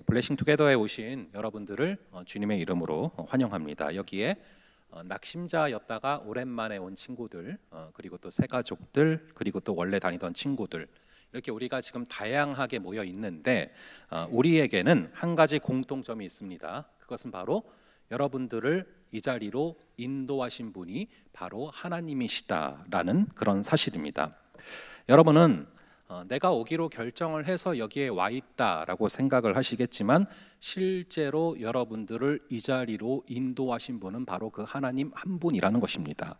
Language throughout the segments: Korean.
블레싱 투게더에 오신 여러분들을 주님의 이름으로 환영합니다. 여기에 낙심자였다가 오랜만에 온 친구들, 그리고 또 새 가족들, 그리고 또 원래 다니던 친구들, 이렇게 우리가 지금 다양하게 모여 있는데 우리에게는 한 가지 공통점이 있습니다. 그것은 바로 여러분들을 이 자리로 인도하신 분이 바로 하나님이시다라는 그런 사실입니다. 여러분은 내가 오기로 결정을 해서 여기에 와 있다라고 생각을 하시겠지만 실제로 여러분들을 이 자리로 인도하신 분은 바로 그 하나님 한 분이라는 것입니다.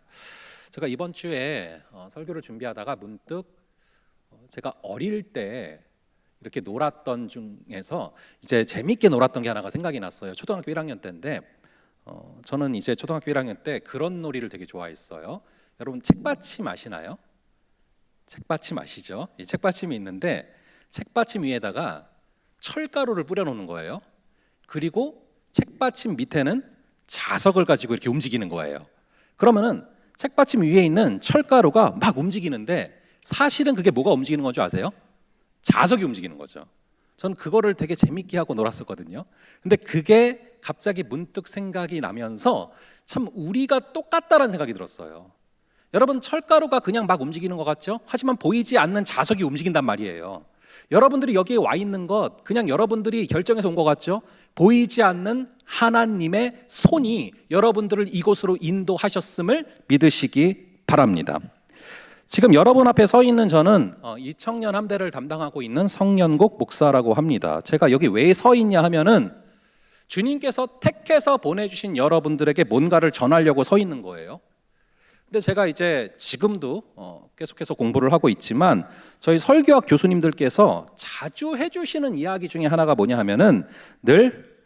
제가 이번 주에 설교를 준비하다가 문득 제가 어릴 때 이렇게 놀았던 중에서 이제 재밌게 놀았던 게 하나가 생각이 났어요. 초등학교 1학년 때인데 저는 이제 초등학교 1학년 때 그런 놀이를 되게 좋아했어요. 여러분 책받침 아시나요? 책받침 아시죠? 이 책받침이 있는데 책받침 위에다가 철가루를 뿌려놓는 거예요. 그리고 책받침 밑에는 자석을 가지고 이렇게 움직이는 거예요. 그러면은 책받침 위에 있는 철가루가 막 움직이는데 사실은 그게 뭐가 움직이는 건 줄 아세요? 자석이 움직이는 거죠. 저는 그거를 되게 재밌게 하고 놀았었거든요. 근데 그게 갑자기 문득 생각이 나면서 참 우리가 똑같다라는 생각이 들었어요. 여러분 철가루가 그냥 막 움직이는 것 같죠? 하지만 보이지 않는 자석이 움직인단 말이에요. 여러분들이 여기에 와 있는 것 그냥 여러분들이 결정해서 온 것 같죠? 보이지 않는 하나님의 손이 여러분들을 이곳으로 인도하셨음을 믿으시기 바랍니다. 지금 여러분 앞에 서 있는 저는 이 청년 함대를 담당하고 있는 성년국 목사라고 합니다. 제가 여기 왜 서 있냐 하면은 주님께서 택해서 보내주신 여러분들에게 뭔가를 전하려고 서 있는 거예요. 근데 제가 이제 지금도 계속해서 공부를 하고 있지만 저희 설교학 교수님들께서 자주 해주시는 이야기 중에 하나가 뭐냐 하면은 늘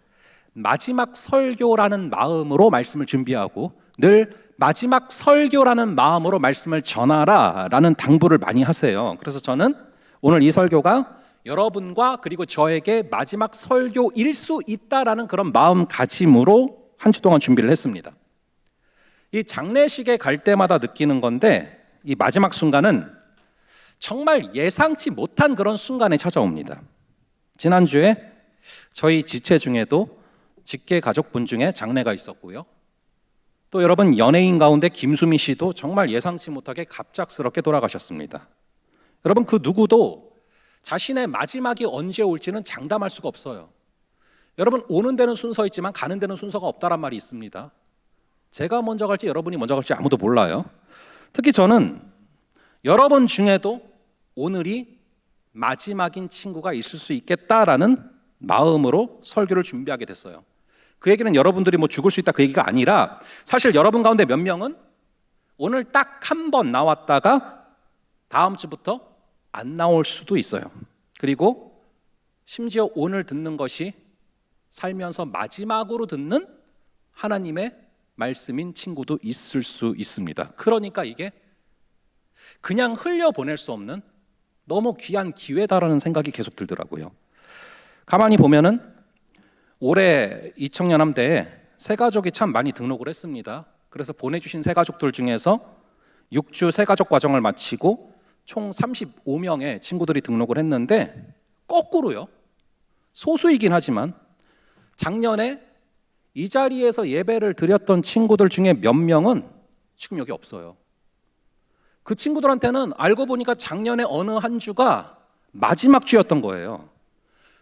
마지막 설교라는 마음으로 말씀을 준비하고 늘 마지막 설교라는 마음으로 말씀을 전하라라는 당부를 많이 하세요. 그래서 저는 오늘 이 설교가 여러분과 그리고 저에게 마지막 설교일 수 있다라는 그런 마음가짐으로 한 주 동안 준비를 했습니다. 이 장례식에 갈 때마다 느끼는 건데 이 마지막 순간은 정말 예상치 못한 그런 순간에 찾아옵니다. 지난주에 저희 지체 중에도 직계 가족분 중에 장례가 있었고요. 또 여러분 연예인 가운데 김수미 씨도 정말 예상치 못하게 갑작스럽게 돌아가셨습니다. 여러분 그 누구도 자신의 마지막이 언제 올지는 장담할 수가 없어요. 여러분 오는 데는 순서 있지만 가는 데는 순서가 없다란 말이 있습니다. 제가 먼저 갈지 여러분이 먼저 갈지 아무도 몰라요. 특히 저는 여러분 중에도 오늘이 마지막인 친구가 있을 수 있겠다라는 마음으로 설교를 준비하게 됐어요. 그 얘기는 여러분들이 뭐 죽을 수 있다 그 얘기가 아니라 사실 여러분 가운데 몇 명은 오늘 딱 한 번 나왔다가 다음 주부터 안 나올 수도 있어요. 그리고 심지어 오늘 듣는 것이 살면서 마지막으로 듣는 하나님의 말씀인 친구도 있을 수 있습니다. 그러니까 이게 그냥 흘려보낼 수 없는 너무 귀한 기회다라는 생각이 계속 들더라고요. 가만히 보면은 올해 2000년 함대에 새가족이 참 많이 등록을 했습니다. 그래서 보내주신 새가족들 중에서 6주 새가족 과정을 마치고 총 35명의 친구들이 등록을 했는데 거꾸로요. 소수이긴 하지만 작년에 이 자리에서 예배를 드렸던 친구들 중에 몇 명은 지금 여기 없어요. 그 친구들한테는 알고 보니까 작년에 어느 한 주가 마지막 주였던 거예요.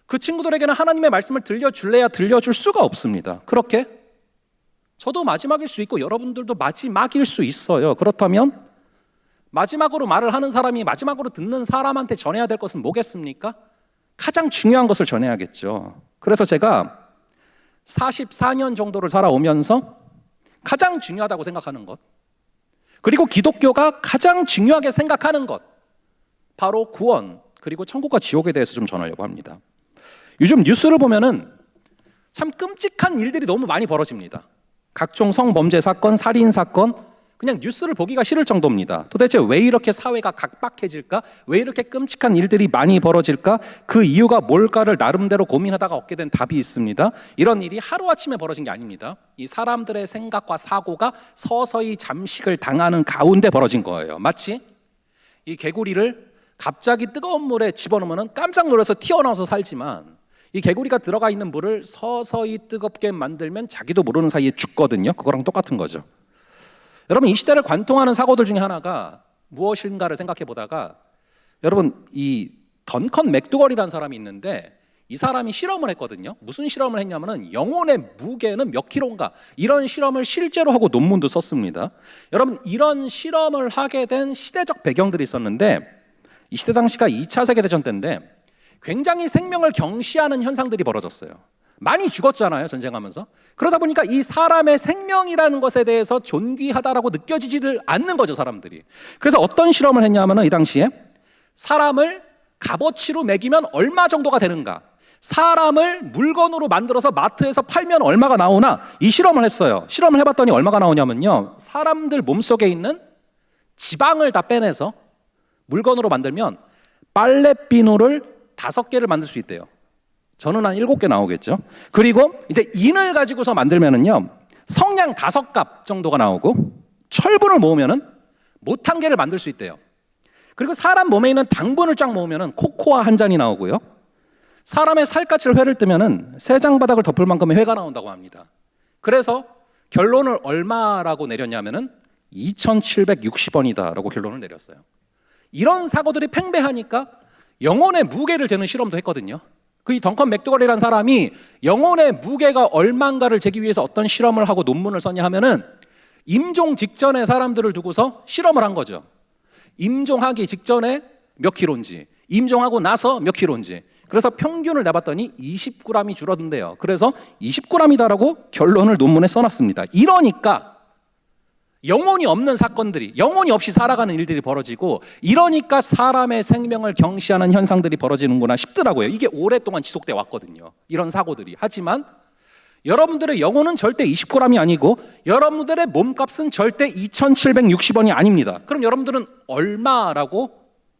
그 친구들에게는 하나님의 말씀을 들려줄래야 들려줄 수가 없습니다. 그렇게 저도 마지막일 수 있고 여러분들도 마지막일 수 있어요. 그렇다면 마지막으로 말을 하는 사람이 마지막으로 듣는 사람한테 전해야 될 것은 뭐겠습니까? 가장 중요한 것을 전해야겠죠. 그래서 제가 44년 정도를 살아오면서 가장 중요하다고 생각하는 것, 그리고 기독교가 가장 중요하게 생각하는 것, 바로 구원 그리고 천국과 지옥에 대해서 좀 전하려고 합니다. 요즘 뉴스를 보면은 참 끔찍한 일들이 너무 많이 벌어집니다. 각종 성범죄 사건, 살인 사건, 그냥 뉴스를 보기가 싫을 정도입니다. 도대체 왜 이렇게 사회가 각박해질까? 왜 이렇게 끔찍한 일들이 많이 벌어질까? 그 이유가 뭘까를 나름대로 고민하다가 얻게 된 답이 있습니다. 이런 일이 하루아침에 벌어진 게 아닙니다. 이 사람들의 생각과 사고가 서서히 잠식을 당하는 가운데 벌어진 거예요. 마치 이 개구리를 갑자기 뜨거운 물에 집어넣으면 깜짝 놀라서 튀어나와서 살지만 이 개구리가 들어가 있는 물을 서서히 뜨겁게 만들면 자기도 모르는 사이에 죽거든요. 그거랑 똑같은 거죠. 여러분, 이 시대를 관통하는 사고들 중에 하나가 무엇인가를 생각해 보다가, 여러분, 이 던컨 맥두걸이라는 사람이 있는데 이 사람이 실험을 했거든요. 무슨 실험을 했냐면은 영혼의 무게는 몇 킬로인가, 이런 실험을 실제로 하고 논문도 썼습니다. 여러분, 이런 실험을 하게 된 시대적 배경들이 있었는데, 이 시대 당시가 2차 세계대전 때인데 굉장히 생명을 경시하는 현상들이 벌어졌어요. 많이 죽었잖아요, 전쟁하면서. 그러다 보니까 이 사람의 생명이라는 것에 대해서 존귀하다라고 느껴지지를 않는 거죠, 사람들이. 그래서 어떤 실험을 했냐면은 이 당시에 사람을 값어치로 매기면 얼마 정도가 되는가, 사람을 물건으로 만들어서 마트에서 팔면 얼마가 나오나, 이 실험을 했어요. 실험을 해봤더니 얼마가 나오냐면요, 사람들 몸속에 있는 지방을 다 빼내서 물건으로 만들면 빨래 비누를 5개를 만들 수 있대요. 저는 한 7개 나오겠죠. 그리고 이제 인을 가지고서 만들면은요, 성냥 5갑 정도가 나오고, 철분을 모으면은 못 1개를 만들 수 있대요. 그리고 사람 몸에 있는 당분을 쫙 모으면은 코코아 1잔이 나오고요, 사람의 살갗을 회를 뜨면은 세 장 바닥을 덮을 만큼의 회가 나온다고 합니다. 그래서 결론을 얼마라고 내렸냐면은 2,760원이다라고 결론을 내렸어요. 이런 사고들이 팽배하니까 영혼의 무게를 재는 실험도 했거든요. 그 이 던컨 맥두걸이라는 사람이 영혼의 무게가 얼마인가를 재기 위해서 어떤 실험을 하고 논문을 썼냐 하면은, 임종 직전에 사람들을 두고서 실험을 한 거죠. 임종하기 직전에 몇 킬로인지, 임종하고 나서 몇 킬로인지. 그래서 평균을 내봤더니 20g이 줄어든대요. 그래서 20g이다라고 결론을 논문에 써놨습니다. 이러니까 영혼이 없는 사건들이, 영혼이 없이 살아가는 일들이 벌어지고, 이러니까 사람의 생명을 경시하는 현상들이 벌어지는구나 싶더라고요. 이게 오랫동안 지속돼 왔거든요, 이런 사고들이. 하지만 여러분들의 영혼은 절대 20g이 아니고 여러분들의 몸값은 절대 2,760원이 아닙니다. 그럼 여러분들은 얼마라고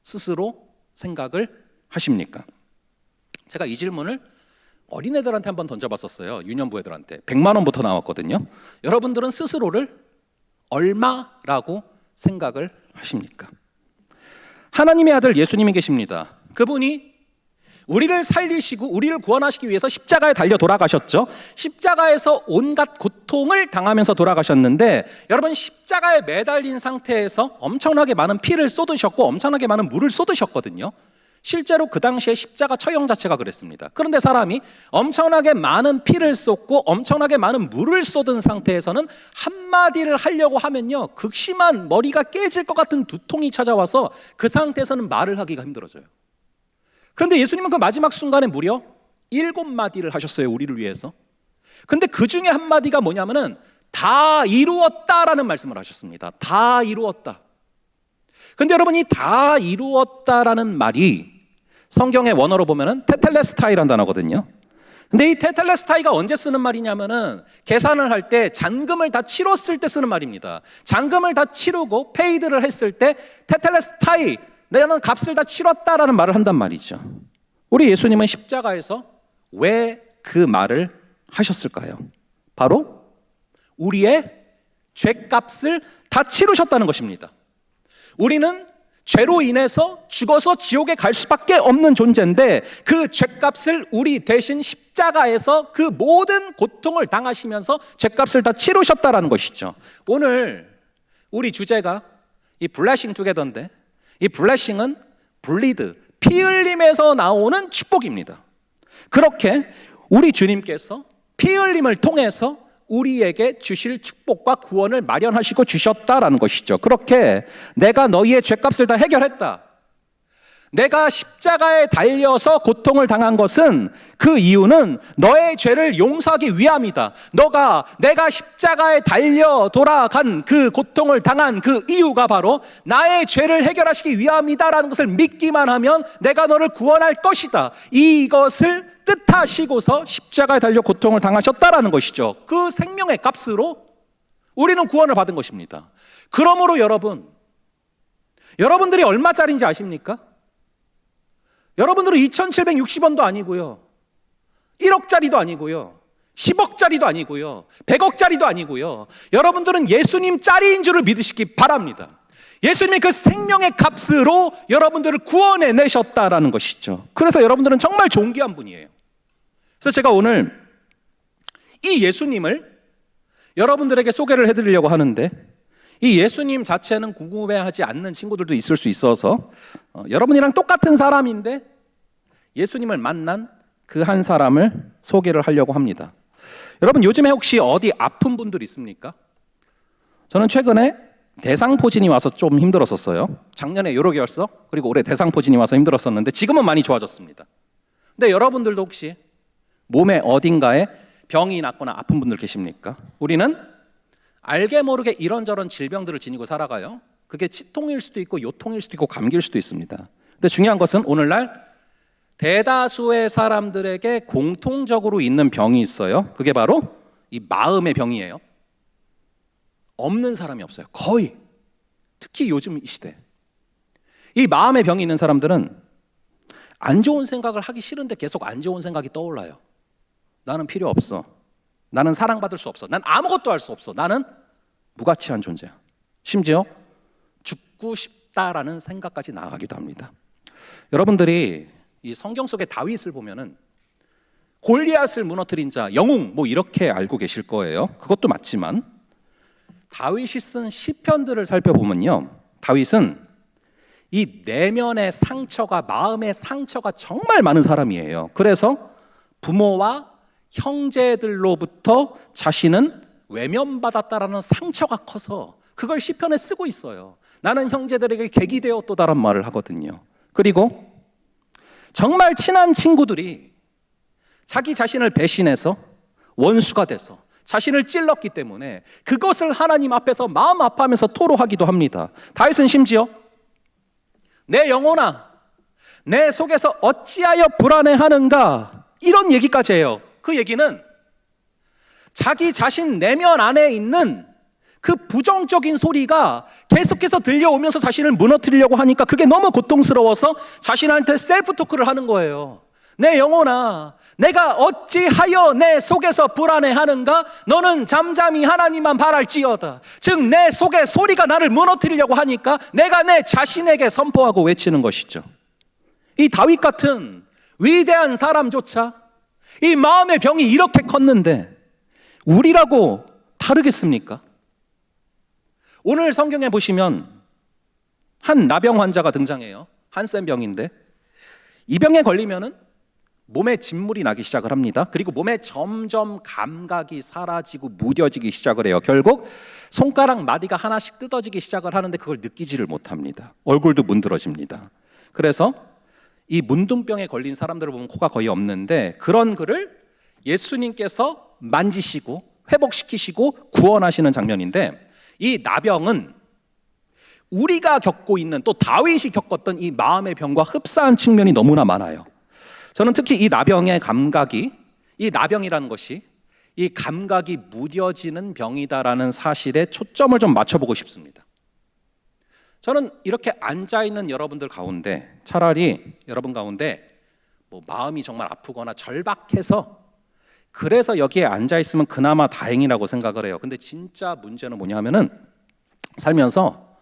스스로 생각을 하십니까? 제가 이 질문을 어린애들한테 한번 던져봤었어요. 유년부 애들한테. 100만 원부터 나왔거든요. 여러분들은 스스로를 얼마라고 생각을 하십니까? 하나님의 아들 예수님이 계십니다. 그분이 우리를 살리시고 우리를 구원하시기 위해서 십자가에 달려 돌아가셨죠. 십자가에서 온갖 고통을 당하면서 돌아가셨는데, 여러분, 십자가에 매달린 상태에서 엄청나게 많은 피를 쏟으셨고 엄청나게 많은 물을 쏟으셨거든요. 실제로 그 당시에 십자가 처형 자체가 그랬습니다. 그런데 사람이 엄청나게 많은 피를 쏟고 엄청나게 많은 물을 쏟은 상태에서는 한마디를 하려고 하면요, 극심한 머리가 깨질 것 같은 두통이 찾아와서 그 상태에서는 말을 하기가 힘들어져요. 그런데 예수님은 그 마지막 순간에 무려 7마디를 하셨어요, 우리를 위해서. 근데 그 중에 한마디가 뭐냐면은 다 이루었다라는 말씀을 하셨습니다. 다 이루었다. 근데 여러분, 이 다 이루었다라는 말이 성경의 원어로 보면은 테텔레스타이라는 단어거든요. 근데 이 테텔레스타이가 언제 쓰는 말이냐면은 계산을 할 때 잔금을 다 치렀을 때 쓰는 말입니다. 잔금을 다 치르고 페이드를 했을 때 테텔레스타이, 내가 값을 다 치렀다라는 말을 한단 말이죠. 우리 예수님은 십자가에서 왜 그 말을 하셨을까요? 바로 우리의 죄값을 다 치르셨다는 것입니다. 우리는 죄로 인해서 죽어서 지옥에 갈 수밖에 없는 존재인데, 그 죄값을 우리 대신 십자가에서 그 모든 고통을 당하시면서 죄값을 다 치르셨다는 것이죠. 오늘 우리 주제가 이 블레싱 투게더인데, 이 블레싱은 블리드, 피 흘림에서 나오는 축복입니다. 그렇게 우리 주님께서 피 흘림을 통해서 우리에게 주실 축복과 구원을 마련하시고 주셨다라는 것이죠. 그렇게 내가 너희의 죄값을 다 해결했다, 내가 십자가에 달려서 고통을 당한 것은, 그 이유는 너의 죄를 용서하기 위함이다. 내가 십자가에 달려 돌아간 그 고통을 당한 그 이유가 바로 나의 죄를 해결하시기 위함이다라는 것을 믿기만 하면 내가 너를 구원할 것이다. 이것을 뜻하시고서 십자가에 달려 고통을 당하셨다라는 것이죠. 그 생명의 값으로 우리는 구원을 받은 것입니다. 그러므로 여러분들이 얼마짜리인지 아십니까? 여러분들은 2,760원도 아니고요, 1억짜리도 아니고요, 10억짜리도 아니고요, 100억짜리도 아니고요. 여러분들은 예수님짜리인 줄을 믿으시기 바랍니다. 예수님이 그 생명의 값으로 여러분들을 구원해 내셨다라는 것이죠. 그래서 여러분들은 정말 존귀한 분이에요. 그래서 제가 오늘 이 예수님을 여러분들에게 소개를 해드리려고 하는데, 이 예수님 자체는 궁금해하지 않는 친구들도 있을 수 있어서 여러분이랑 똑같은 사람인데 예수님을 만난 그 한 사람을 소개를 하려고 합니다. 여러분, 요즘에 혹시 어디 아픈 분들 있습니까? 저는 최근에 대상포진이 와서 좀 힘들었었어요. 작년에 요로결석, 그리고 올해 대상포진이 와서 힘들었었는데 지금은 많이 좋아졌습니다. 근데 여러분들도 혹시 몸의 어딘가에 병이 났거나 아픈 분들 계십니까? 우리는 알게 모르게 이런저런 질병들을 지니고 살아가요. 그게 치통일 수도 있고 요통일 수도 있고 감기일 수도 있습니다. 근데 중요한 것은 오늘날 대다수의 사람들에게 공통적으로 있는 병이 있어요. 그게 바로 이 마음의 병이에요. 없는 사람이 없어요. 거의. 특히 요즘 이 시대. 이 마음의 병이 있는 사람들은 안 좋은 생각을 하기 싫은데 계속 안 좋은 생각이 떠올라요. 나는 필요 없어. 나는 사랑받을 수 없어. 난 아무것도 할 수 없어. 나는 무가치한 존재야. 심지어 죽고 싶다라는 생각까지 나아가기도 합니다. 여러분들이 이 성경 속의 다윗을 보면은 골리앗을 무너뜨린 자, 영웅 뭐 이렇게 알고 계실 거예요. 그것도 맞지만 다윗이 쓴 시편들을 살펴보면요, 다윗은 이 내면의 상처가, 마음의 상처가 정말 많은 사람이에요. 그래서 부모와 형제들로부터 자신은 외면받았다라는 상처가 커서 그걸 시편에 쓰고 있어요. 나는 형제들에게 객이 되었도다란 말을 하거든요. 그리고 정말 친한 친구들이 자기 자신을 배신해서 원수가 돼서 자신을 찔렀기 때문에 그것을 하나님 앞에서 마음 아파하면서 토로하기도 합니다. 다윗은 심지어 내 영혼아, 내 속에서 어찌하여 불안해하는가, 이런 얘기까지 해요. 그 얘기는 자기 자신 내면 안에 있는 그 부정적인 소리가 계속해서 들려오면서 자신을 무너뜨리려고 하니까 그게 너무 고통스러워서 자신한테 셀프 토크를 하는 거예요. 내 영혼아, 내가 어찌하여 내 속에서 불안해하는가? 너는 잠잠히 하나님만 바랄지어다. 즉 내 속에 소리가 나를 무너뜨리려고 하니까 내가 내 자신에게 선포하고 외치는 것이죠. 이 다윗 같은 위대한 사람조차 이 마음의 병이 이렇게 컸는데 우리라고 다르겠습니까? 오늘 성경에 보시면 한 나병 환자가 등장해요. 한센병인데 이 병에 걸리면은 몸에 진물이 나기 시작을 합니다. 그리고 몸에 점점 감각이 사라지고 무뎌지기 시작을 해요. 결국 손가락 마디가 하나씩 뜯어지기 시작을 하는데 그걸 느끼지를 못합니다. 얼굴도 문드러집니다. 그래서 이 문둥병에 걸린 사람들을 보면 코가 거의 없는데 그런 그를 예수님께서 만지시고 회복시키시고 구원하시는 장면인데, 이 나병은 우리가 겪고 있는, 또 다윗이 겪었던 이 마음의 병과 흡사한 측면이 너무나 많아요. 저는 특히 이 나병의 감각이, 이 나병이라는 것이 이 감각이 무뎌지는 병이다라는 사실에 초점을 좀 맞춰보고 싶습니다. 저는 이렇게 앉아있는 여러분들 가운데 차라리 여러분 가운데 뭐 마음이 정말 아프거나 절박해서 그래서 여기에 앉아있으면 그나마 다행이라고 생각을 해요. 근데 진짜 문제는 뭐냐 하면은 살면서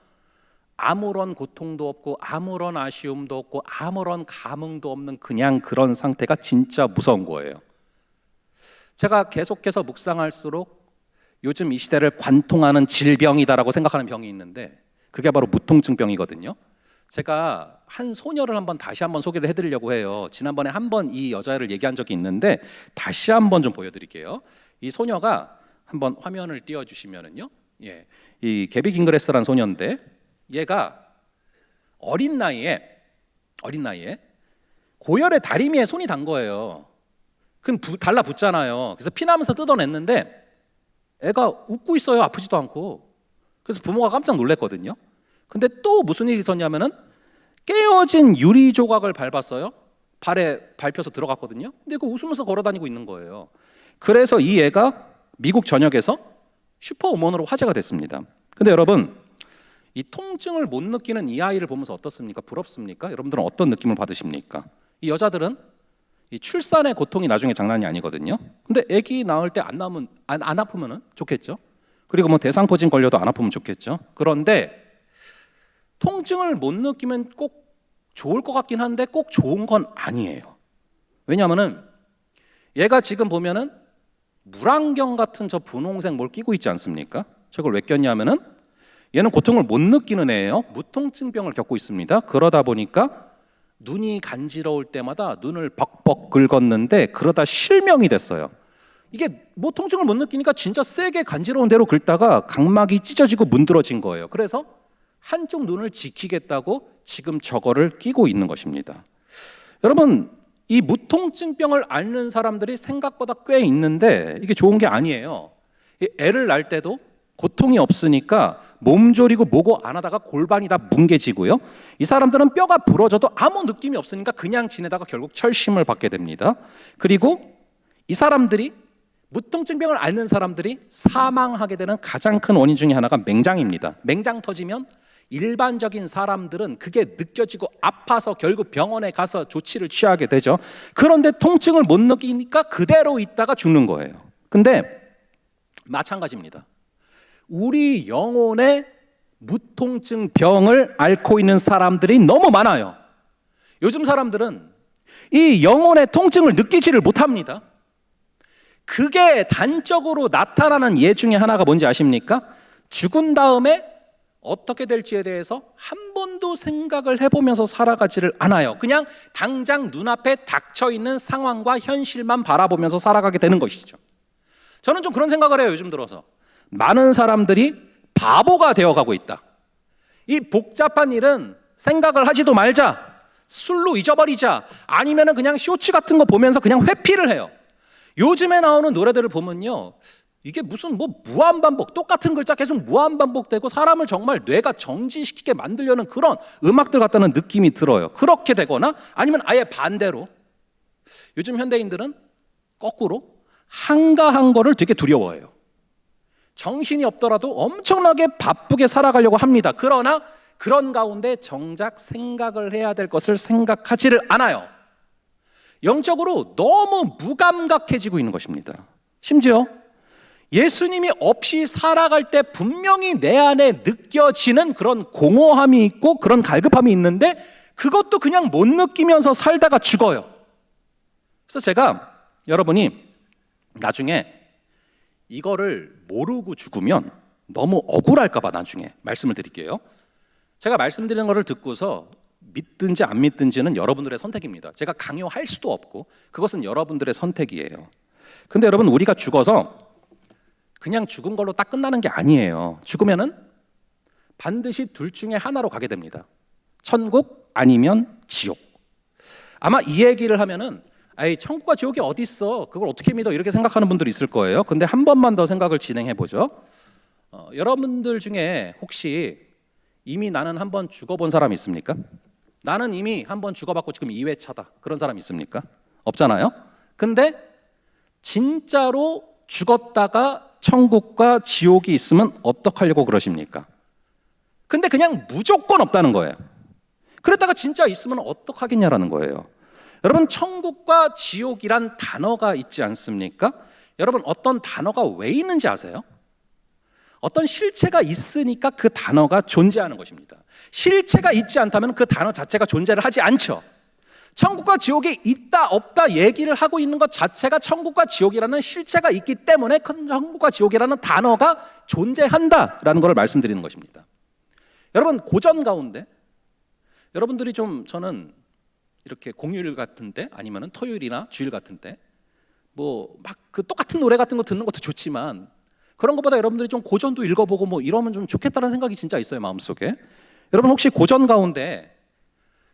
아무런 고통도 없고 아무런 아쉬움도 없고 아무런 감흥도 없는 그냥 그런 상태가 진짜 무서운 거예요. 제가 계속해서 묵상할수록 요즘 이 시대를 관통하는 질병이다라고 생각하는 병이 있는데 그게 바로 무통증병이거든요. 제가 한 소녀를 다시 한번 소개를 해드리려고 해요. 지난번에 한번 이 여자를 얘기한 적이 있는데 다시 한번 좀 보여드릴게요. 이 소녀가 한번 화면을 띄워주시면은요, 이 게비 깅그레스라는 소녀인데 얘가 어린 나이에 고열의 다리미에 손이 단 거예요. 그럼 달라붙잖아요. 그래서 피나면서 뜯어냈는데 애가 웃고 있어요. 아프지도 않고. 그래서 부모가 깜짝 놀랐거든요. 근데 또 무슨 일이 있었냐면은 깨어진 유리 조각을 밟았어요. 발에 밟혀서 들어갔거든요. 근데 그 웃으면서 걸어다니고 있는 거예요. 그래서 이 애가 미국 전역에서 슈퍼우먼으로 화제가 됐습니다. 근데 여러분, 이 통증을 못 느끼는 이 아이를 보면서 어떻습니까? 부럽습니까? 여러분들은 어떤 느낌을 받으십니까? 이 여자들은 이 출산의 고통이 나중에 장난이 아니거든요. 근데 아기 낳을 때 안 아프면은 좋겠죠. 그리고 뭐 대상포진 걸려도 안 아프면 좋겠죠. 그런데 통증을 못 느끼면 꼭 좋을 것 같긴 한데 꼭 좋은 건 아니에요. 왜냐하면은 얘가 지금 보면은 물안경 같은 저 분홍색 뭘 끼고 있지 않습니까? 저걸 왜 꼈냐면은 얘는 고통을 못 느끼는 애예요. 무통증병을 겪고 있습니다. 그러다 보니까 눈이 간지러울 때마다 눈을 벅벅 긁었는데 그러다 실명이 됐어요. 이게 뭐 통증을 못 느끼니까 진짜 세게 간지러운 대로 긁다가 각막이 찢어지고 문드러진 거예요. 그래서 한쪽 눈을 지키겠다고 지금 저거를 끼고 있는 것입니다. 여러분, 이 무통증병을 앓는 사람들이 생각보다 꽤 있는데 이게 좋은 게 아니에요. 애를 낳을 때도 고통이 없으니까 몸조리고 뭐고 안 하다가 골반이 다 뭉개지고요. 이 사람들은 뼈가 부러져도 아무 느낌이 없으니까 그냥 지내다가 결국 철심을 받게 됩니다. 그리고 이 사람들이 무통증병을 앓는 사람들이 사망하게 되는 가장 큰 원인 중에 하나가 맹장입니다. 맹장 터지면 일반적인 사람들은 그게 느껴지고 아파서 결국 병원에 가서 조치를 취하게 되죠. 그런데 통증을 못 느끼니까 그대로 있다가 죽는 거예요. 근데 마찬가지입니다. 우리 영혼의 무통증 병을 앓고 있는 사람들이 너무 많아요. 요즘 사람들은 이 영혼의 통증을 느끼지를 못합니다. 그게 단적으로 나타나는 예 중에 하나가 뭔지 아십니까? 죽은 다음에 어떻게 될지에 대해서 한 번도 생각을 해보면서 살아가지를 않아요. 그냥 당장 눈앞에 닥쳐있는 상황과 현실만 바라보면서 살아가게 되는 것이죠. 저는 좀 그런 생각을 해요. 요즘 들어서 많은 사람들이 바보가 되어가고 있다. 이 복잡한 일은 생각을 하지도 말자, 술로 잊어버리자, 아니면 그냥 쇼츠 같은 거 보면서 그냥 회피를 해요. 요즘에 나오는 노래들을 보면요, 이게 무슨 뭐 무한반복, 똑같은 글자 계속 무한반복되고 사람을 정말 뇌가 정지시키게 만들려는 그런 음악들 같다는 느낌이 들어요. 그렇게 되거나 아니면 아예 반대로 요즘 현대인들은 거꾸로 한가한 거를 되게 두려워해요. 정신이 없더라도 엄청나게 바쁘게 살아가려고 합니다. 그러나 그런 가운데 정작 생각을 해야 될 것을 생각하지를 않아요. 영적으로 너무 무감각해지고 있는 것입니다. 심지어 예수님이 없이 살아갈 때 분명히 내 안에 느껴지는 그런 공허함이 있고 그런 갈급함이 있는데 그것도 그냥 못 느끼면서 살다가 죽어요. 그래서 제가 여러분이 나중에 이거를 모르고 죽으면 너무 억울할까 봐 나중에 말씀을 드릴게요. 제가 말씀드리는 거를 듣고서 믿든지 안 믿든지는 여러분들의 선택입니다. 제가 강요할 수도 없고 그것은 여러분들의 선택이에요. 근데 여러분, 우리가 죽어서 그냥 죽은 걸로 딱 끝나는 게 아니에요. 죽으면은 반드시 둘 중에 하나로 가게 됩니다. 천국 아니면 지옥. 아마 이 얘기를 하면은 아이, 천국과 지옥이 어디 있어? 그걸 어떻게 믿어? 이렇게 생각하는 분들이 있을 거예요. 근데 한 번만 더 생각을 진행해 보죠. 여러분들 중에 혹시 이미 나는 한 번 죽어본 사람 있습니까? 나는 이미 한 번 죽어봤고 지금 2회차다. 그런 사람 있습니까? 없잖아요. 근데 진짜로 죽었다가 천국과 지옥이 있으면 어떡하려고 그러십니까? 근데 그냥 무조건 없다는 거예요. 그랬다가 진짜 있으면 어떡하겠냐라는 거예요. 여러분, 천국과 지옥이란 단어가 있지 않습니까? 여러분, 어떤 단어가 왜 있는지 아세요? 어떤 실체가 있으니까 그 단어가 존재하는 것입니다. 실체가 있지 않다면 그 단어 자체가 존재를 하지 않죠. 천국과 지옥이 있다 없다 얘기를 하고 있는 것 자체가 천국과 지옥이라는 실체가 있기 때문에 천국과 지옥이라는 단어가 존재한다라는 것을 말씀드리는 것입니다. 여러분, 고전 가운데 여러분들이 좀, 저는 이렇게 공휴일 같은 때 아니면 토요일이나 주일 같은 때 뭐 막 그 똑같은 노래 같은 거 듣는 것도 좋지만 그런 것보다 여러분들이 좀 고전도 읽어보고 뭐 이러면 좀 좋겠다는 생각이 진짜 있어요, 마음속에. 여러분, 혹시 고전 가운데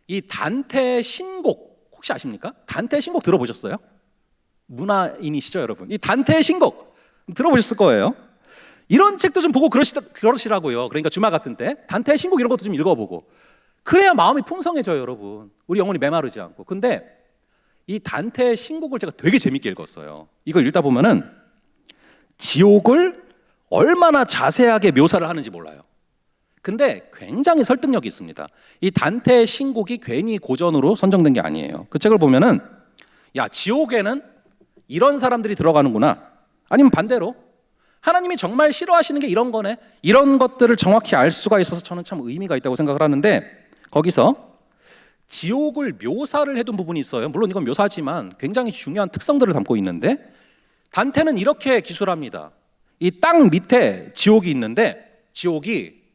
이 단테의 신곡 혹시 아십니까? 단테의 신곡 들어보셨어요? 문화인이시죠, 여러분? 이 단테의 신곡 들어보셨을 거예요. 이런 책도 좀 보고 그러시라고요. 그러니까 주말 같은 때 단테의 신곡 이런 것도 좀 읽어보고 그래야 마음이 풍성해져요, 여러분. 우리 영혼이 메마르지 않고. 근데 이 단테의 신곡을 제가 되게 재밌게 읽었어요. 이걸 읽다 보면은 지옥을 얼마나 자세하게 묘사를 하는지 몰라요. 근데 굉장히 설득력이 있습니다. 이 단테의 신곡이 괜히 고전으로 선정된 게 아니에요. 그 책을 보면은 야, 지옥에는 이런 사람들이 들어가는구나. 아니면 반대로 하나님이 정말 싫어하시는 게 이런 거네. 이런 것들을 정확히 알 수가 있어서 저는 참 의미가 있다고 생각을 하는데 거기서 지옥을 묘사를 해둔 부분이 있어요. 물론 이건 묘사지만 굉장히 중요한 특성들을 담고 있는데, 단테는 이렇게 기술합니다. 이 땅 밑에 지옥이 있는데 지옥이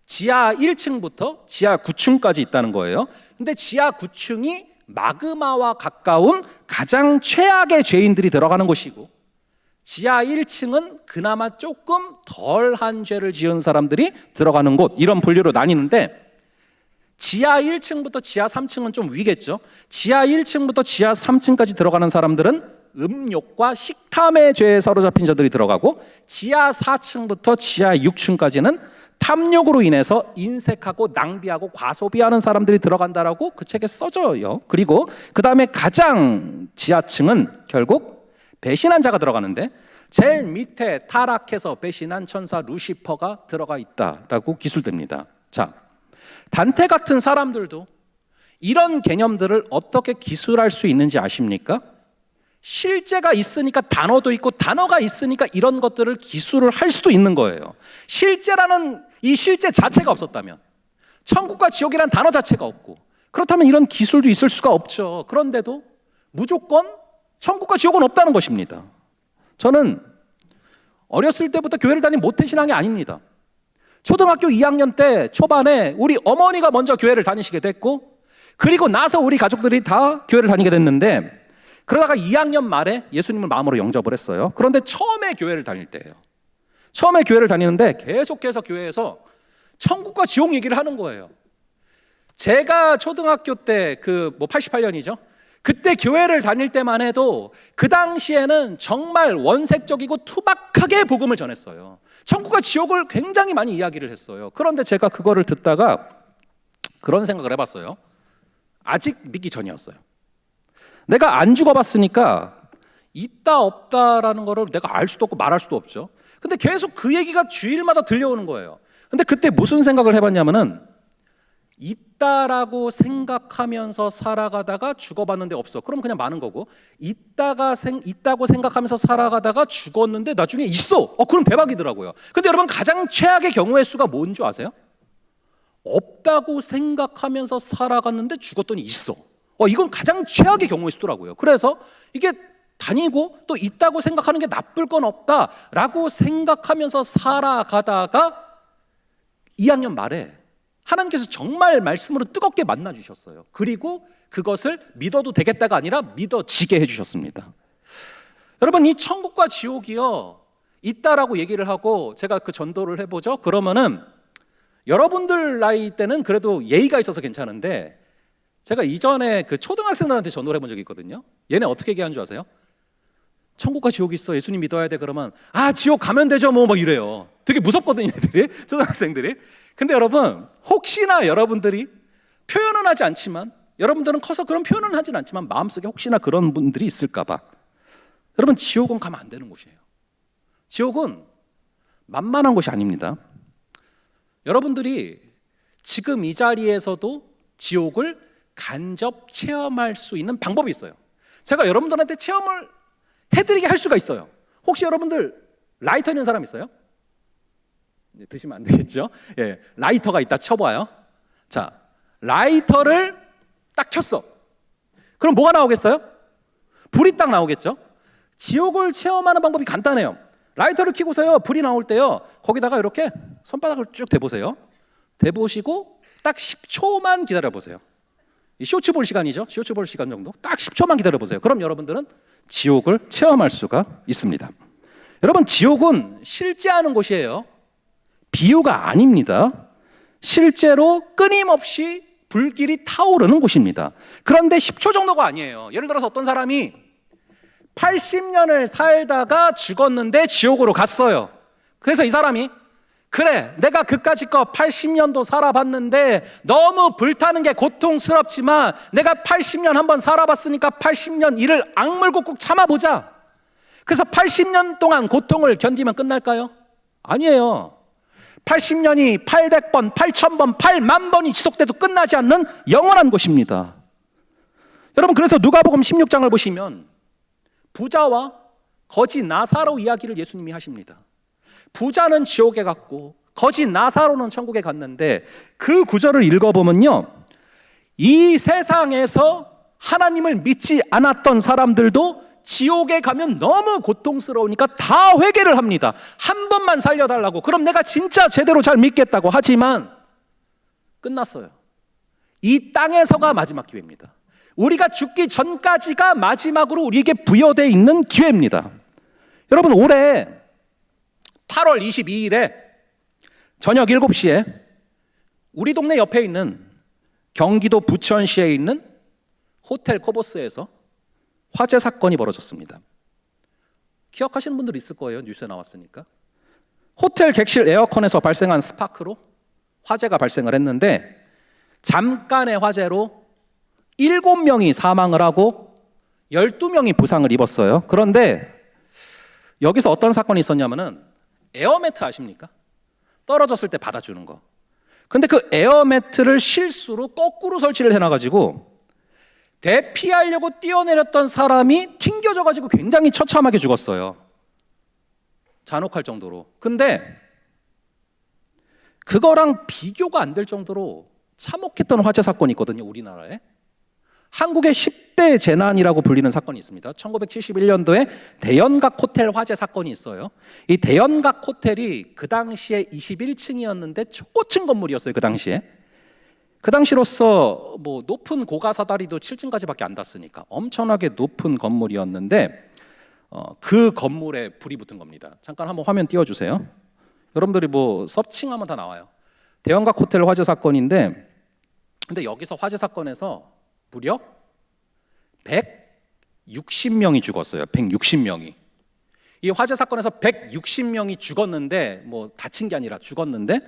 지하 1층부터 지하 9층까지 있다는 거예요. 근데 지하 9층이 마그마와 가까운 가장 최악의 죄인들이 들어가는 곳이고, 지하 1층은 그나마 조금 덜한 죄를 지은 사람들이 들어가는 곳, 이런 분류로 나뉘는데, 지하 1층부터 지하 3층은 좀 위겠죠. 지하 1층부터 지하 3층까지 들어가는 사람들은 음욕과 식탐의 죄에 사로잡힌 자들이 들어가고, 지하 4층부터 지하 6층까지는 탐욕으로 인해서 인색하고 낭비하고 과소비하는 사람들이 들어간다라고 그 책에 써져요. 그리고 그 다음에 가장 지하층은 결국 배신한 자가 들어가는데, 제일 밑에 타락해서 배신한 천사 루시퍼가 들어가 있다라고 기술됩니다. 자, 단테 같은 사람들도 이런 개념들을 어떻게 기술할 수 있는지 아십니까? 실제가 있으니까 단어도 있고, 단어가 있으니까 이런 것들을 기술을 할 수도 있는 거예요. 실제라는 이 실제 자체가 없었다면, 천국과 지옥이란 단어 자체가 없고, 그렇다면 이런 기술도 있을 수가 없죠. 그런데도 무조건 천국과 지옥은 없다는 것입니다. 저는 어렸을 때부터 교회를 다닌 모태신앙이 아닙니다. 초등학교 2학년 때 초반에 우리 어머니가 먼저 교회를 다니시게 됐고, 그리고 나서 우리 가족들이 다 교회를 다니게 됐는데, 그러다가 2학년 말에 예수님을 마음으로 영접을 했어요. 그런데 처음에 교회를 다닐 때예요. 처음에 교회를 다니는데 계속해서 교회에서 천국과 지옥 얘기를 하는 거예요. 제가 초등학교 때 88년이죠. 그때 교회를 다닐 때만 해도 그 당시에는 정말 원색적이고 투박하게 복음을 전했어요. 천국과 지옥을 굉장히 많이 이야기를 했어요. 그런데 제가 그거를 듣다가 그런 생각을 해봤어요. 아직 믿기 전이었어요. 내가 안 죽어봤으니까 있다 없다라는 거를 내가 알 수도 없고 말할 수도 없죠. 근데 계속 그 얘기가 주일마다 들려오는 거예요. 근데 그때 무슨 생각을 해봤냐면은, 있다라고 생각하면서 살아가다가 죽어봤는데 없어. 그럼 그냥 많은 거고, 있다고 생각하면서 살아가다가 죽었는데 나중에 있어. 그럼 대박이더라고요. 근데 여러분, 가장 최악의 경우의 수가 뭔 줄 아세요? 없다고 생각하면서 살아갔는데 죽었더니 있어. 이건 가장 최악의 경우의 수더라고요. 그래서 이게 다니고 또 있다고 생각하는 게 나쁠 건 없다라고 생각하면서 살아가다가 2학년 말에 하나님께서 정말 말씀으로 뜨겁게 만나 주셨어요. 그리고 그것을 믿어도 되겠다가 아니라 믿어지게 해주셨습니다. 여러분, 이 천국과 지옥이요, 있다라고 얘기를 하고 제가 그 전도를 해보죠. 그러면은 여러분들 나이 때는 그래도 예의가 있어서 괜찮은데, 제가 이전에 그 초등학생들한테 전도를 해본 적이 있거든요. 얘네 어떻게 얘기하는 줄 아세요? 천국과 지옥이 있어, 예수님 믿어야 돼. 그러면 지옥 가면 되죠 뭐 막 이래요. 되게 무섭거든요, 애들이, 초등학생들이. 근데 여러분, 혹시나 여러분들이 표현은 하지 않지만, 여러분들은 커서 그런 표현은 하진 않지만 마음속에 혹시나 그런 분들이 있을까 봐, 여러분, 지옥은 가면 안 되는 곳이에요. 지옥은 만만한 곳이 아닙니다. 여러분들이 지금 이 자리에서도 지옥을 간접 체험할 수 있는 방법이 있어요. 제가 여러분들한테 체험을 해드리게 할 수가 있어요. 혹시 여러분들 라이터 있는 사람 있어요? 드시면 안 되겠죠? 예, 라이터가 있다 쳐봐요. 자, 라이터를 딱 켰어. 그럼 뭐가 나오겠어요? 불이 딱 나오겠죠? 지옥을 체험하는 방법이 간단해요. 라이터를 켜고서요, 불이 나올 때요, 거기다가 이렇게 손바닥을 쭉 대보세요. 대보시고 딱 10초만 기다려보세요. 이 쇼츠 볼 시간이죠. 쇼츠 볼 시간 정도. 딱 10초만 기다려보세요. 그럼 여러분들은 지옥을 체험할 수가 있습니다. 여러분, 지옥은 실제하는 곳이에요. 비유가 아닙니다. 실제로 끊임없이 불길이 타오르는 곳입니다. 그런데 10초 정도가 아니에요. 예를 들어서 어떤 사람이 80년을 살다가 죽었는데 지옥으로 갔어요. 그래서 이 사람이, 그래, 내가 그까짓 80년도 살아봤는데 너무 불타는 게 고통스럽지만 내가 80년 한번 살아봤으니까 80년 이를 악물고 꾹 참아보자. 그래서 80년 동안 고통을 견디면 끝날까요? 아니에요. 80년이 800번, 8000번, 8만 번이 지속돼도 끝나지 않는 영원한 곳입니다. 여러분, 그래서 누가복음 16장을 보시면 부자와 거지 나사로 이야기를 예수님이 하십니다. 부자는 지옥에 갔고 거지 나사로는 천국에 갔는데, 그 구절을 읽어보면요, 이 세상에서 하나님을 믿지 않았던 사람들도 지옥에 가면 너무 고통스러우니까 다 회개를 합니다. 한 번만 살려달라고. 그럼 내가 진짜 제대로 잘 믿겠다고. 하지만 끝났어요. 이 땅에서가 마지막 기회입니다. 우리가 죽기 전까지가 마지막으로 우리에게 부여되어 있는 기회입니다. 여러분, 올해 8월 22일에 저녁 7시에 우리 동네 옆에 있는 경기도 부천시에 있는 호텔 코보스에서 화재 사건이 벌어졌습니다. 기억하시는 분들 있을 거예요. 뉴스에 나왔으니까. 호텔 객실 에어컨에서 발생한 스파크로 화재가 발생을 했는데 잠깐의 화재로 7명이 사망을 하고 12명이 부상을 입었어요. 그런데 여기서 어떤 사건이 있었냐면은 에어매트 아십니까? 떨어졌을 때 받아주는 거. 근데 그 에어매트를 실수로 거꾸로 설치를 해놔가지고 대피하려고 뛰어내렸던 사람이 튕겨져가지고 굉장히 처참하게 죽었어요. 잔혹할 정도로. 근데 그거랑 비교가 안 될 정도로 참혹했던 화재 사건이 있거든요, 우리나라에. 한국의 10대 재난이라고 불리는 사건이 있습니다. 1971년도에 대연각 호텔 화재 사건이 있어요. 이 대연각 호텔이 그 당시에 21층이었는데 초고층 건물이었어요. 그 당시에. 그 당시로서 뭐 높은 고가 사다리도 7층까지밖에 안 닿았으니까 엄청나게 높은 건물이었는데 그 건물에 불이 붙은 겁니다. 잠깐 한번 화면 띄워주세요. 여러분들이 뭐 서칭하면 다 나와요. 대연각 호텔 화재 사건인데, 근데 여기서 화재 사건에서 무려 160명이 죽었어요. 160명이. 이 화재 사건에서 160명이 죽었는데, 뭐 다친 게 아니라 죽었는데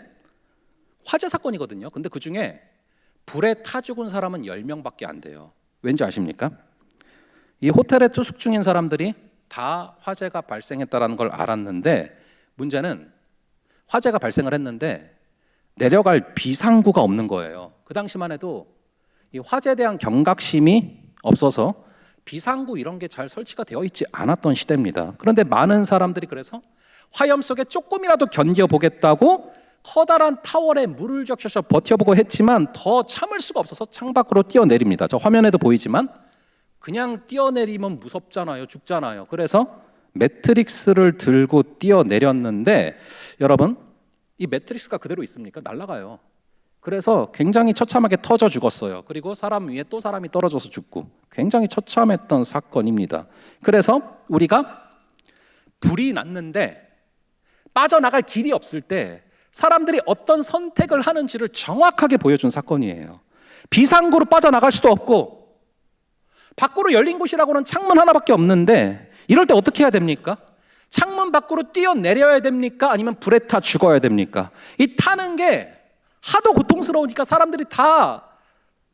화재 사건이거든요. 근데 그 중에 불에 타 죽은 사람은 10명밖에 안 돼요. 왠지 아십니까? 이 호텔에 투숙 중인 사람들이 다 화재가 발생했다는 걸 알았는데, 문제는 화재가 발생을 했는데 내려갈 비상구가 없는 거예요. 그 당시만 해도 이 화재에 대한 경각심이 없어서 비상구 이런 게 잘 설치가 되어 있지 않았던 시대입니다. 그런데 많은 사람들이 그래서 화염 속에 조금이라도 견뎌보겠다고 커다란 타월에 물을 적셔서 버텨보고 했지만 더 참을 수가 없어서 창밖으로 뛰어내립니다. 저 화면에도 보이지만 그냥 뛰어내리면 무섭잖아요. 죽잖아요. 그래서 매트릭스를 들고 뛰어내렸는데, 여러분, 이 매트릭스가 그대로 있습니까? 날아가요. 그래서 굉장히 처참하게 터져 죽었어요. 그리고 사람 위에 또 사람이 떨어져서 죽고 굉장히 처참했던 사건입니다. 그래서 우리가 불이 났는데 빠져나갈 길이 없을 때 사람들이 어떤 선택을 하는지를 정확하게 보여준 사건이에요. 비상구로 빠져나갈 수도 없고 밖으로 열린 곳이라고는 창문 하나밖에 없는데, 이럴 때 어떻게 해야 됩니까? 창문 밖으로 뛰어내려야 됩니까? 아니면 불에 타 죽어야 됩니까? 이 타는 게 하도 고통스러우니까 사람들이 다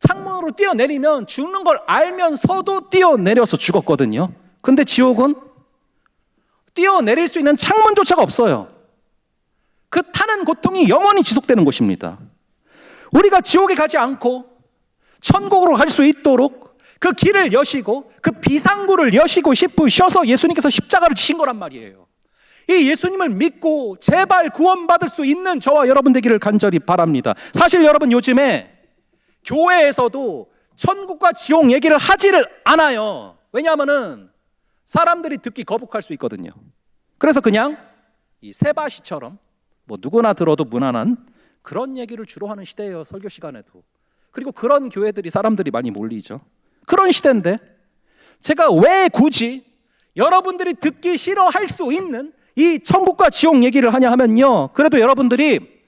창문으로 뛰어내리면 죽는 걸 알면서도 뛰어내려서 죽었거든요. 근데 지옥은 뛰어내릴 수 있는 창문조차가 없어요. 그 타는 고통이 영원히 지속되는 곳입니다. 우리가 지옥에 가지 않고 천국으로 갈 수 있도록 그 길을 여시고 그 비상구를 여시고 싶으셔서 예수님께서 십자가를 지신 거란 말이에요. 이 예수님을 믿고 제발 구원받을 수 있는 저와 여러분 되기를 간절히 바랍니다. 사실 여러분, 요즘에 교회에서도 천국과 지옥 얘기를 하지를 않아요. 왜냐하면은 사람들이 듣기 거북할 수 있거든요. 그래서 그냥 이 세바시처럼 뭐 누구나 들어도 무난한 그런 얘기를 주로 하는 시대예요. 설교 시간에도. 그리고 그런 교회들이 사람들이 많이 몰리죠. 그런 시대인데 제가 왜 굳이 여러분들이 듣기 싫어할 수 있는 이 천국과 지옥 얘기를 하냐 하면요, 그래도 여러분들이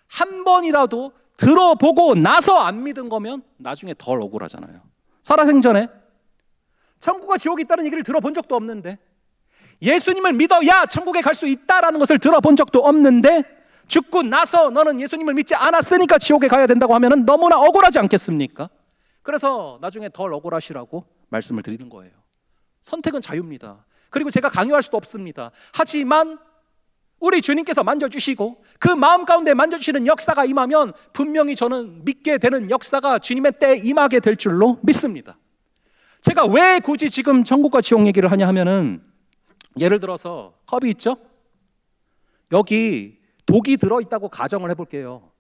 한 번이라도 들어보고 나서 안 믿은 거면 나중에 덜 억울하잖아요. 살아생전에 천국과 지옥이 있다는 얘기를 들어본 적도 없는데, 예수님을 믿어야 천국에 갈 수 있다라는 것을 들어본 적도 없는데, 죽고 나서 너는 예수님을 믿지 않았으니까 지옥에 가야 된다고 하면 너무나 억울하지 않겠습니까? 그래서 나중에 덜 억울하시라고 말씀을 드리는 거예요. 선택은 자유입니다. 그리고 제가 강요할 수도 없습니다. 하지만 우리 주님께서 만져주시고 그 마음 가운데 만져주시는 역사가 임하면 분명히 저는 믿게 되는 역사가 주님의 때에 임하게 될 줄로 믿습니다. 제가 왜 굳이 지금 천국과 지옥 얘기를 하냐 하면은, 예를 들어서 컵이 있죠? 여기 독이 들어있다고 가정을 해볼게요.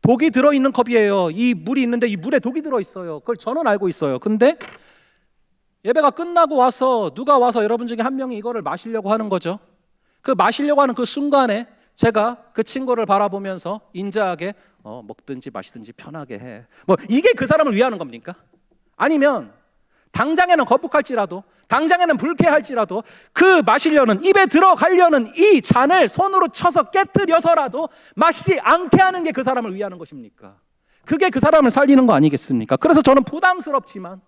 독이 들어있는 컵이에요. 이 물이 있는데 이 물에 독이 들어있어요. 그걸 저는 알고 있어요. 근데 예배가 끝나고 와서 누가 와서 여러분 중에 한 명이 이거를 마시려고 하는 거죠. 그 마시려고 하는 그 순간에 제가 그 친구를 바라보면서 인자하게 먹든지 마시든지 편하게 해. 뭐 이게 그 사람을 위하는 겁니까? 아니면 당장에는 거북할지라도, 당장에는 불쾌할지라도 그 마시려는, 입에 들어가려는 이 잔을 손으로 쳐서 깨뜨려서라도 마시지 않게 하는 게 그 사람을 위하는 것입니까? 그게 그 사람을 살리는 거 아니겠습니까? 그래서 저는 부담스럽지만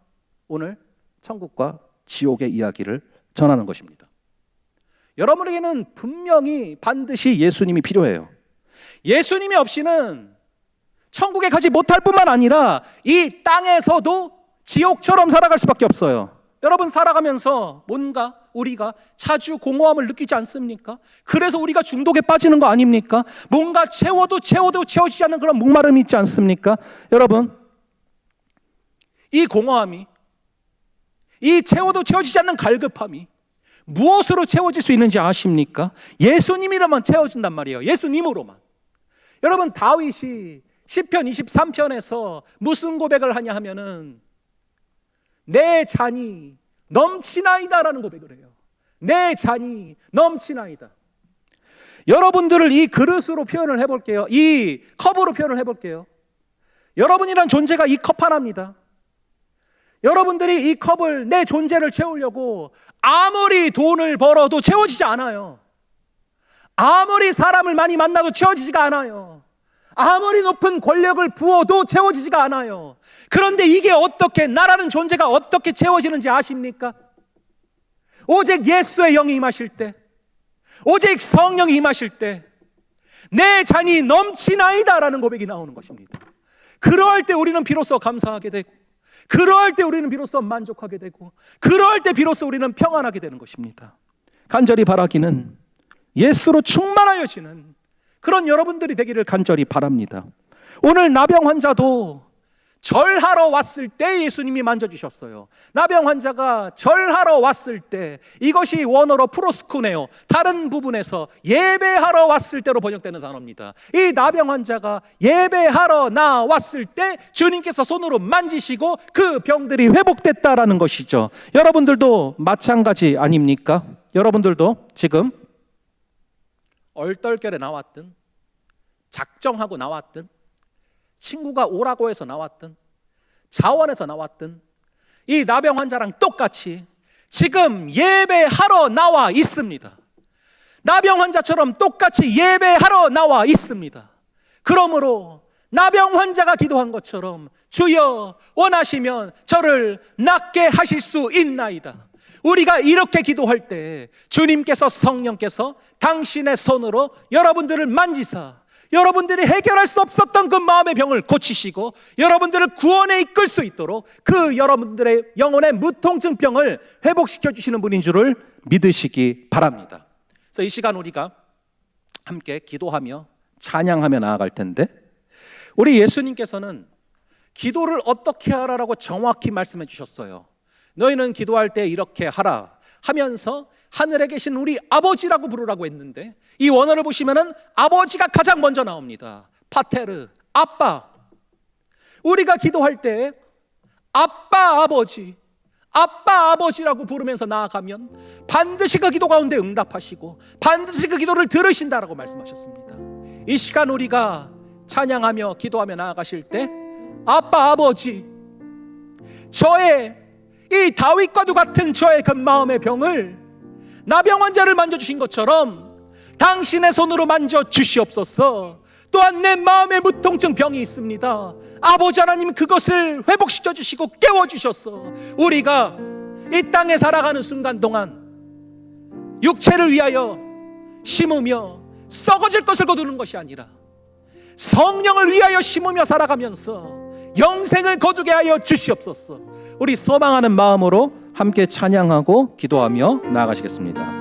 오늘 천국과 지옥의 이야기를 전하는 것입니다. 여러분에게는 분명히 반드시 예수님이 필요해요. 예수님이 없이는 천국에 가지 못할 뿐만 아니라 이 땅에서도 지옥처럼 살아갈 수밖에 없어요. 여러분 살아가면서 뭔가 우리가 자주 공허함을 느끼지 않습니까? 그래서 우리가 중독에 빠지는 거 아닙니까? 뭔가 채워도 채워지지 않는 그런 목마름이 있지 않습니까? 여러분, 이 공허함이, 이 채워도 채워지지 않는 갈급함이 무엇으로 채워질 수 있는지 아십니까? 예수님이라만 채워진단 말이에요. 예수님으로만. 여러분, 다윗이 시편 23편에서 무슨 고백을 하냐 하면은 내 잔이 넘치나이다라는 고백을 해요. 내 잔이 넘치나이다. 여러분들을 이 그릇으로 표현을 해볼게요. 이 컵으로 표현을 해볼게요. 여러분이란 존재가 이 컵 하나입니다. 여러분들이 이 컵을, 내 존재를 채우려고 아무리 돈을 벌어도 채워지지 않아요. 아무리 사람을 많이 만나도 채워지지가 않아요. 아무리 높은 권력을 부어도 채워지지가 않아요. 그런데 이게 어떻게, 나라는 존재가 어떻게 채워지는지 아십니까? 오직 예수의 영이 임하실 때, 오직 성령이 임하실 때 내 잔이 넘치나이다 라는 고백이 나오는 것입니다. 그럴 때 우리는 비로소 감사하게 되고, 그럴 때 우리는 비로소 만족하게 되고, 그럴 때 비로소 우리는 평안하게 되는 것입니다. 간절히 바라기는 예수로 충만하여지는 그런 여러분들이 되기를 간절히 바랍니다. 오늘 나병 환자도 절하러 왔을 때 예수님이 만져주셨어요. 나병 환자가 절하러 왔을 때, 이것이 원어로 프로스쿠네오, 다른 부분에서 예배하러 왔을 때로 번역되는 단어입니다. 이 나병 환자가 예배하러 나왔을 때 주님께서 손으로 만지시고 그 병들이 회복됐다라는 것이죠. 여러분들도 마찬가지 아닙니까? 여러분들도 지금 얼떨결에 나왔든, 작정하고 나왔든, 친구가 오라고 해서 나왔든, 자원해서 나왔든, 이 나병 환자랑 똑같이 지금 예배하러 나와 있습니다. 나병 환자처럼 똑같이 예배하러 나와 있습니다. 그러므로 나병 환자가 기도한 것처럼 주여 원하시면 저를 낫게 하실 수 있나이다. 우리가 이렇게 기도할 때 주님께서, 성령께서 당신의 손으로 여러분들을 만지사 여러분들이 해결할 수 없었던 그 마음의 병을 고치시고 여러분들을 구원에 이끌 수 있도록 그 여러분들의 영혼의 무통증병을 회복시켜 주시는 분인 줄을 믿으시기 바랍니다. 그래서 이 시간 우리가 함께 기도하며 찬양하며 나아갈 텐데, 우리 예수님께서는 기도를 어떻게 하라라고 정확히 말씀해 주셨어요. 너희는 기도할 때 이렇게 하라 하면서 하늘에 계신 우리 아버지라고 부르라고 했는데, 이 원어를 보시면은 아버지가 가장 먼저 나옵니다. 파테르, 아빠. 우리가 기도할 때 아빠 아버지라고 부르면서 나아가면 반드시 그 기도 가운데 응답하시고 반드시 그 기도를 들으신다라고 말씀하셨습니다. 이 시간 우리가 찬양하며 기도하며 나아가실 때 아빠 아버지, 저의 이 다윗과도 같은 저의 그 마음의 병을 나병 환자를 만져주신 것처럼 당신의 손으로 만져주시옵소서. 또한 내 마음에 무통증 병이 있습니다. 아버지 하나님, 그것을 회복시켜 주시고 깨워주셔서 우리가 이 땅에 살아가는 순간 동안 육체를 위하여 심으며 썩어질 것을 거두는 것이 아니라 성령을 위하여 심으며 살아가면서 영생을 거두게 하여 주시옵소서. 우리 소망하는 마음으로 함께 찬양하고 기도하며 나아가시겠습니다.